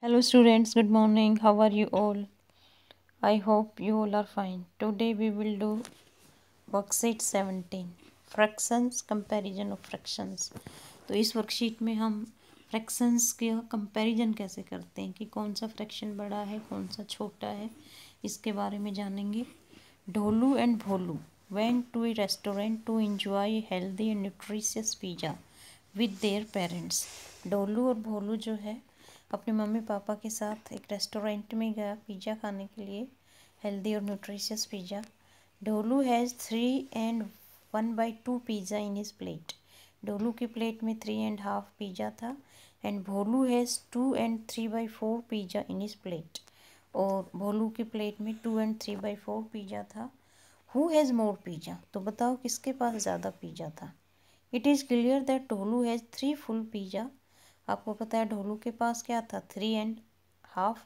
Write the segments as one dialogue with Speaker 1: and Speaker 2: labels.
Speaker 1: Hello students, good morning. How are you all? I hope you all are fine. Today we will do worksheet 17 fractions comparison of fractions. तो इस worksheet में हम fractions का comparison कैसे करते हैं कि कौन सा फ्रैक्शन बड़ा है कौन सा छोटा है, इसके बारे में जानेंगे. Dholu and Bholu went to a restaurant to enjoy healthy and nutritious pizza with their parents. Dholu और भोलू जो है अपने मम्मी पापा के साथ एक रेस्टोरेंट में गया पिज़्ज़ा खाने के लिए, हेल्दी और nutritious pizza. Dholu has 3 and 1/2 pizza in his plate. Dholu की प्लेट में 3.5 पिज़्ज़ा था. And Bholu has 2 and 3/4 pizza in his plate. और भोलू की प्लेट में 2 and 3/4 पिज़्ज़ा था. Who has more pizza? तो बताओ किसके पास ज़्यादा पिज़्ज़ा था. It is clear that Dholu has 3 full pizza. आपको पता है ढोलू के पास क्या था, 3.5,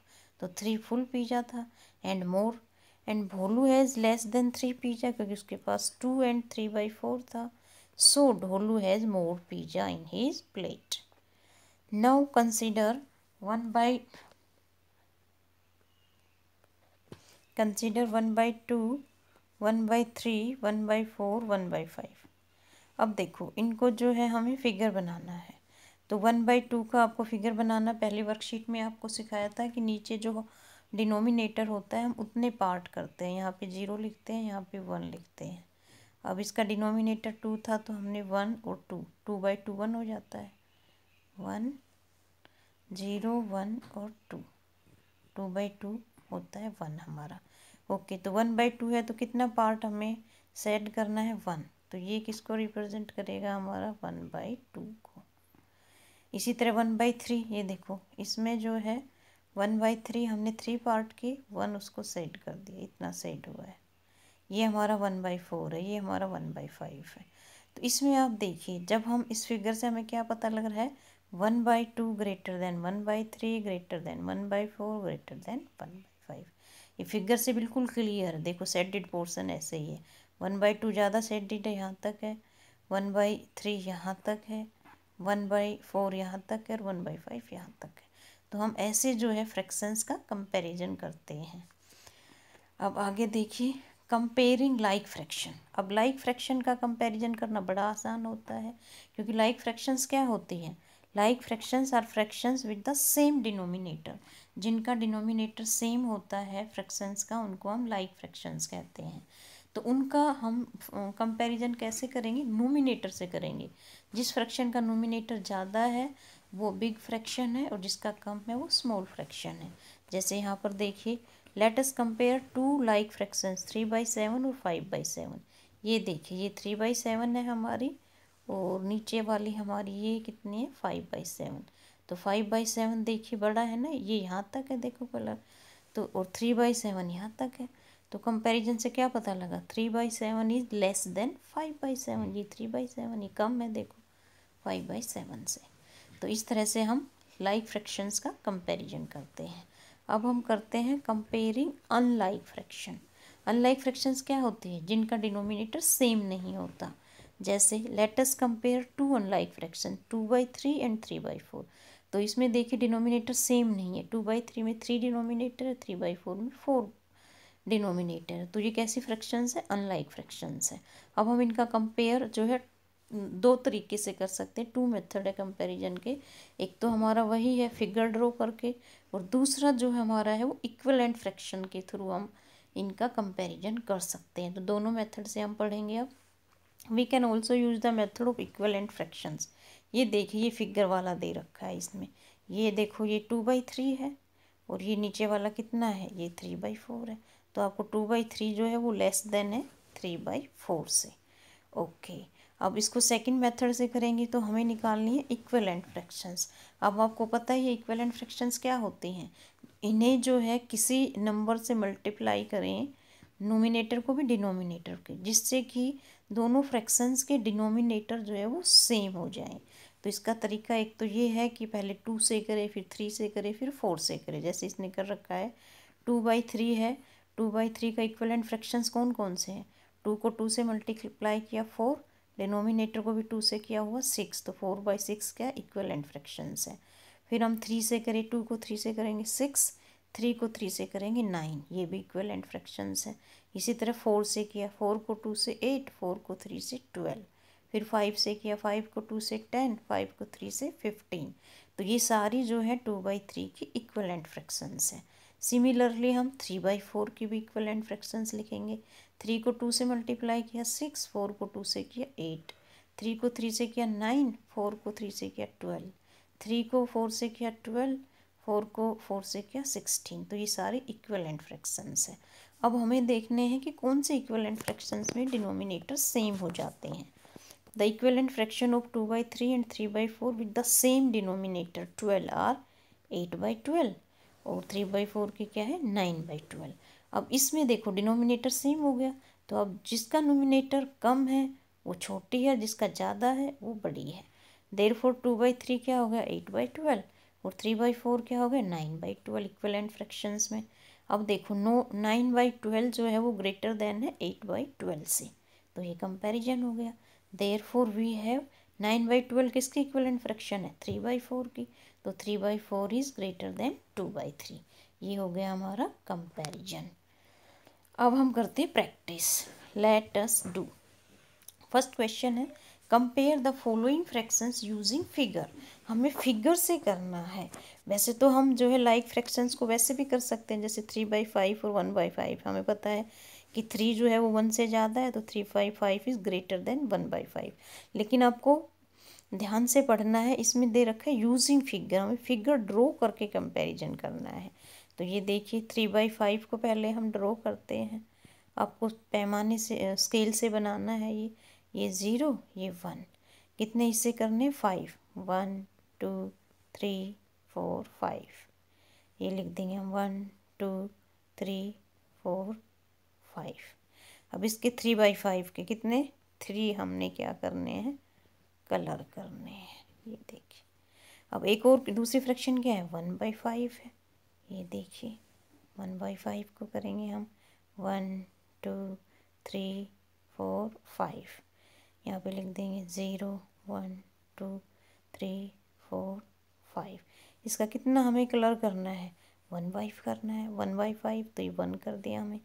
Speaker 1: तो 3 फुल पिज़्ज़ा था. And more, and Bholu has less than 3 pizza क्योंकि उसके पास 2 and 3/4 था. So Dholu has more pizza in his plate. Now consider 1/2, 1/3, 1/4, 1/5. अब देखो इनको जो है हमें फिगर बनाना है. तो 1/2 का आपको फिगर बनाना पहली वर्कशीट में आपको सिखाया था कि नीचे जो डिनोमिनेटर होता है हम उतने पार्ट करते हैं. यहाँ पे 0 लिखते हैं, यहाँ पे 1 लिखते हैं. अब इसका डिनोमिनेटर 2 था तो हमने 1 और 2 1 हो जाता है. 1 0 1 और 2 होता है 1 हमारा. ओके, तो 1/2 है तो कितना पार्ट हमें सेट करना है, 1. तो ये किसको रिप्रेजेंट करेगा, हमारा 1/2 को. इसी तरह 1/3, ये देखो इसमें जो है 1/3 हमने 3 पार्ट की, 1 उसको सेट कर दिया, इतना सेट हुआ है. ये हमारा 1/4 है, ये हमारा 1/5 है. तो इसमें आप देखिए जब हम इस फिगर से हमें क्या पता लग रहा है, 1/2 greater than 1/3 greater than 1/4 greater than 1/5. ये फिगर से बिल्कुल क्लियर है. देखो सेटेड पोर्शन ऐसे ही है. 1/2 ज़्यादा सेटेड है, यहाँ तक है. 1/3 यहाँ तक है. 1/4 यहाँ तक है और 1/5 यहाँ तक है. तो हम ऐसे जो है फ्रैक्शंस का कंपैरिजन करते हैं. अब आगे देखिए कंपेयरिंग लाइक फ्रैक्शन. अब लाइक फ्रैक्शन का कंपैरिजन करना बड़ा आसान होता है क्योंकि लाइक फ्रैक्शंस क्या होती हैं, like fractions are fractions with the same denominator. जिनका डिनोमिनेटर सेम होता है फ्रैक्शंस का उनको हम लाइक फ्रैक्शंस कहते हैं. तो उनका हम कंपैरिजन कैसे करेंगे, नोमिनेटर से करेंगे. जिस फ्रैक्शन का नोमिनेटर ज़्यादा है वो बिग फ्रैक्शन है और जिसका कम है वो स्मॉल फ्रैक्शन है. जैसे यहाँ पर देखिए let us compare 2 like fractions 3/7 और 5/7. ये देखिए ये 3/7 है हमारी और नीचे वाली हमारी ये कितनी है, 5/7. तो 5/7 देखिए बड़ा है ना, ये यहाँ तक है देखो कलर. तो और 3/7 यहाँ तक है. तो कंपैरिजन से क्या पता लगा, 3/7 इज लेस देन 5/7. ये 3/7 ये कम है देखो 5/7 से. तो इस तरह से हम लाइक फ्रैक्शंस का कंपैरिजन करते हैं. अब हम करते हैं comparing unlike fraction. Unlike fractions क्या होती है, जिनका डिनोमिनेटर सेम नहीं होता. जैसे let us compare 2 unlike fraction 2/3 and 3/4. तो इसमें देखिए डिनोमिनेटर सेम नहीं है. 2/3 में 3 डिनोमिनेटर है, 3/4 में 4 डिनोमिनेटर है. तो ये कैसी फ्रैक्शंस है, अनलाइक फ्रैक्शंस है. अब हम इनका कंपेयर जो है 2 तरीके से कर सकते हैं. 2 मेथड है कंपैरिजन के. एक तो हमारा वही है फिगर ड्रॉ करके और दूसरा जो हमारा है वो इक्विवेलेंट फ्रैक्शन के थ्रू हम इनका कंपैरिजन कर सकते हैं. तो दोनों मेथड से हम पढ़ेंगे. अब we can also use the method of equivalent fractions. ये देखिए ये फिगर वाला दे रखा है इसमें. ये देखो ये 2/3 है और ये नीचे वाला कितना है, ये 3/4 है. तो आपको 2/3 जो है वो लेस देन है 3/4 से. ओके, अब इसको सेकंड मेथड से करेंगे तो हमें निकालनी है इक्विवेलेंट फ्रैक्शंस. अब आपको पता है ये इक्विवेलेंट फ्रैक्शंस क्या होती हैं, इन्हें जो है किसी नंबर से मल्टीप्लाई करें, नोमिनेटर को भी डिनोमिनेटर के, जिससे कि दोनों फ्रैक्शंस के डिनोमिनेटर जो है वो सेम हो जाएं. तो इसका तरीका एक तो ये है कि पहले 2 से करें, फिर 3 से करें, फिर 4 से करें. जैसे इसने कर रखा है 2/3 है. 2/3 का इक्विवेलेंट फ्रैक्शंस कौन कौन से हैं, 2 को 2 से मल्टीप्लाई किया 4, डिनोमिनेटर को भी 2 से किया हुआ 6. तो 4/6 क्या इक्विवेलेंट फ्रैक्शंस है. फिर हम 3 से करें, 2 को 3 से करेंगे 6, 3 को 3 से करेंगे 9, ये भी इक्विवेलेंट फ्रैक्शंस है। इसी तरह 4 से किया, 4 को 2 से 8, 4 को 3 से 12, फिर 5 से किया, 5 को 2 से 10, 5 को 3 से 15। तो ये सारी जो है 2/3 की इक्विवेलेंट फ्रैक्शंस है। सिमिलरली हम 3/4 की भी इक्विवेलेंट फ्रैक्शंस लिखेंगे। 3 को 2 से मल्टीप्लाई किया 6, 4 को 2 से किया 8, 3 को 3 से किया 9, 4 को 3 से किया 12, 3 को 4 से किया 12, 4 को 4 से किया 16। तो ये सारे इक्विवेलेंट फ्रैक्शंस है। अब हमें देखने हैं कि कौन से इक्विवेलेंट फ्रैक्शंस में डिनोमिनेटर सेम हो जाते हैं। The equivalent fraction of 2/3 and 3/4 with the same denominator 12 are 8/12 और 3/4 की क्या है 9/12। अब इसमें देखो डिनोमिनेटर सेम हो गया, तो अब जिसका नोमिनेटर कम है वो छोटी है, जिसका ज़्यादा है वो बड़ी है। देयरफॉर 2/3 क्या हो गया 8/12 और 3/4 क्या हो गया 9/12 इक्विवेलेंट फ्रैक्शंस में। अब देखो 9/12 जो है वो ग्रेटर देन है 8/12 से, तो ये कंपैरिजन हो गया। देयरफॉर वी हैव 9/12 किसकी इक्विवेलेंट फ्रैक्शन है 3/4 की, तो 3/4 इज ग्रेटर देन 2/3। ये हो गया हमारा कंपैरिजन। अब हम करते हैं practice. Let us do. First question है compare the following fractions using figure. हमें फिगर से करना है। वैसे तो हम जो है लाइक फ्रैक्शंस को वैसे भी कर सकते हैं, जैसे 3/5 और 1/5। हमें पता है कि 3 जो है वो 1 से ज़्यादा है, तो 3/5 इज़ ग्रेटर देन 1/5। लेकिन आपको ध्यान से पढ़ना है, इसमें दे रखा है यूजिंग फिगर, हमें फिगर ड्रॉ करके कंपैरिजन करना है। तो ये देखिए 3/5 को पहले हम ड्रॉ करते हैं। आपको पैमाने से स्केल से बनाना है। ये 0, ये 1, कितने हिस्से करने 5, 1 2 3 4 5। ये लिख देंगे हम 1 2 3 4 5। अब इसके 3/5 के कितने 3 हमने क्या करने हैं कलर करने हैं। ये देखिए। अब एक और दूसरी फ्रैक्शन क्या है 1/5 है। ये देखिए 1/5 को करेंगे हम 1 2 3 4 5। यहाँ पे लिख देंगे 0 1 2 3 4 5। इसका कितना हमें कलर करना है 1/5 करना है। 1/5 तो ये 1 कर दिया हमें।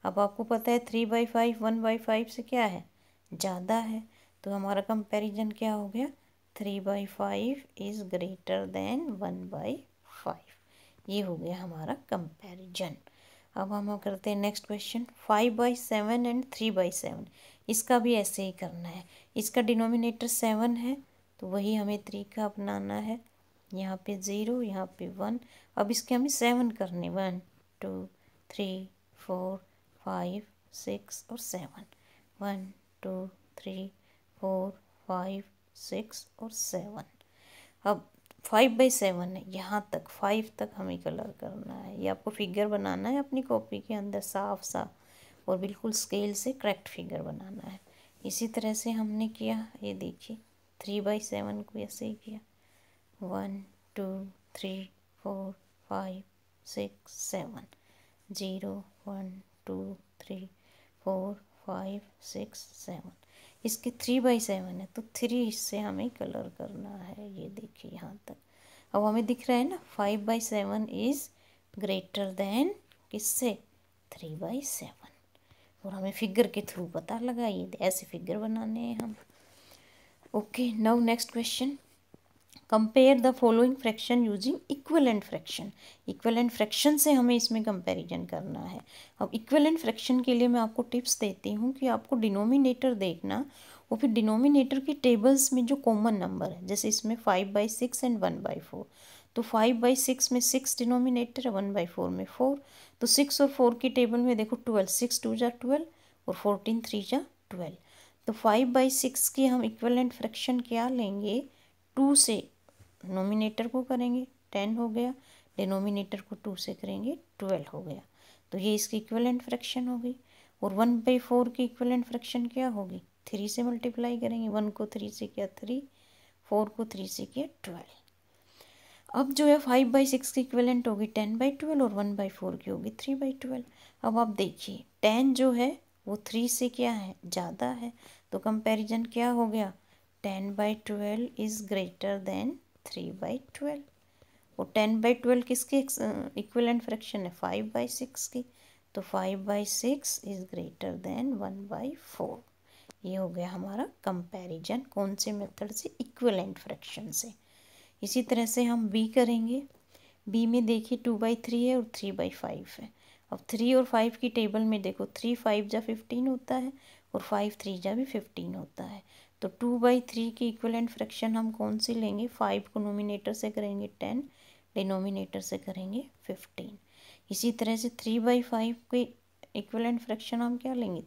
Speaker 1: अब आपको पता है 3/5 1/5 से क्या है ज़्यादा है, तो हमारा कंपैरिजन क्या हो गया 3/5 इज़ ग्रेटर देन 1/5। ये हो गया हमारा कंपैरिजन। अब हम करते हैं नेक्स्ट क्वेश्चन 5/7 एंड 3/7। इसका भी ऐसे ही करना है। इसका डिनोमिनेटर 7 है, तो वही हमें 3 का अपनाना है। यहाँ पे 0, यहाँ पे 1। अब इसके हमें 7 करने 1 2 3 4 5 6 और 7। 1 2 3 4 5 6 और 7। अब 5/7 है, यहाँ तक 5 तक हमें कलर करना है। ये आपको फिगर बनाना है अपनी कॉपी के अंदर साफ साफ और बिल्कुल स्केल से करेक्ट फिगर बनाना है। इसी तरह से हमने किया, ये देखिए 3/7 को ऐसे ही किया 1 2 3 4 5 6 7 0 1 2 3 4 5 6 7। इसके 3/7 है, तो 3 इससे हमें कलर करना है। ये देखिए यहाँ तक। अब हमें दिख रहा है ना 5/7 इज़ ग्रेटर देन किससे 3/7। और हमें फिगर के थ्रू पता लगा, ये ऐसे फिगर बनाने हैं हम। Okay, now next question compare the following fraction using equivalent fraction. Equivalent fraction से हमें इसमें कंपैरिजन करना है। अब इक्विवेलेंट फ्रैक्शन के लिए मैं आपको टिप्स देती हूँ कि आपको डिनोमिनेटर देखना और फिर डिनोमिनेटर की टेबल्स में जो कॉमन नंबर है, जैसे इसमें 5/6 एंड 1/4। तो 5/6 में 6 डिनोमिनेटर है, 1/4 में 4। तो 6 और 4 की टेबल में देखो 12, 6 2 जा 12 और 14 3 जा 12। तो 5/6 की हम इक्विवेलेंट फ्रैक्शन क्या लेंगे 2 से नोमिनेटर को करेंगे 10 हो गया, डिनोमिनेटर को 2 से करेंगे 12 हो गया। तो ये इसकी इक्विवेलेंट फ्रैक्शन हो गई। और 1/4 की इक्विवेलेंट फ्रैक्शन क्या होगी 3 से मल्टीप्लाई करेंगे। 1 को 3 से किया 3, 4 को 3 से किया 12। अब जो है 5/6 की इक्विवेलेंट होगी 10/12 और 1/4 की होगी 3/12। अब आप देखिए 10 जो है वो 3 से क्या है ज़्यादा है, तो कंपैरिजन क्या हो गया 10/12 इज़ ग्रेटर देन 3/12। और 10/12 किसकी इक्विवेलेंट फ्रैक्शन है? 5/6 की। तो 5/6 इज़ ग्रेटर देन 1/4। ये हो गया हमारा कंपैरिजन कौन से मेथड से? इक्विवेलेंट फ्रैक्शन से। इसी तरह से हम बी करेंगे। बी में देखिए 2/3 है और 3/5 है। अब 3 और 5 की टेबल में देखो 3 5 जा 15 होता है और 5 3 जा भी 15 होता है। तो 2/3 की इक्विवेलेंट फ्रैक्शन हम कौन सी लेंगे? 5 को नोमिनेटर से करेंगे 10, डिनोमिनेटर से करेंगे 15। इसी तरह से 3/5 की इक्विवेलेंट फ्रैक्शन हम क्या लेंगे?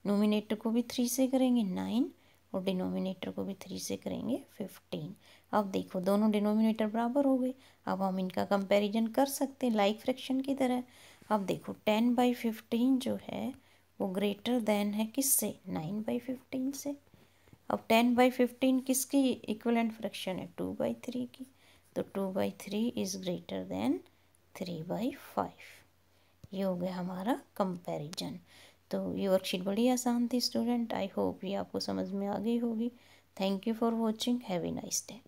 Speaker 1: नोमिनेटर को भी 3 से करेंगे 9 और डिनोमिनेटर को भी 3 से करेंगे 15। अब देखो दोनों डिनोमिनेटर बराबर हो गए। अब हम इनका कंपैरिजन कर सकते हैं लाइक फ्रैक्शन की तरह। अब देखो 10/15 जो है वो ग्रेटर देन है किससे? 9/15 से। अब 10/15 किसकी इक्विवेलेंट फ्रैक्शन है? 2/3 की। तो 2/3 इज़ ग्रेटर देन 3/5। ये हो गया हमारा कंपैरिजन। तो ये वर्कशीट बड़ी आसान थी स्टूडेंट। आई होप ये आपको समझ में आ गई होगी। Thank you for watching. Have a nice day.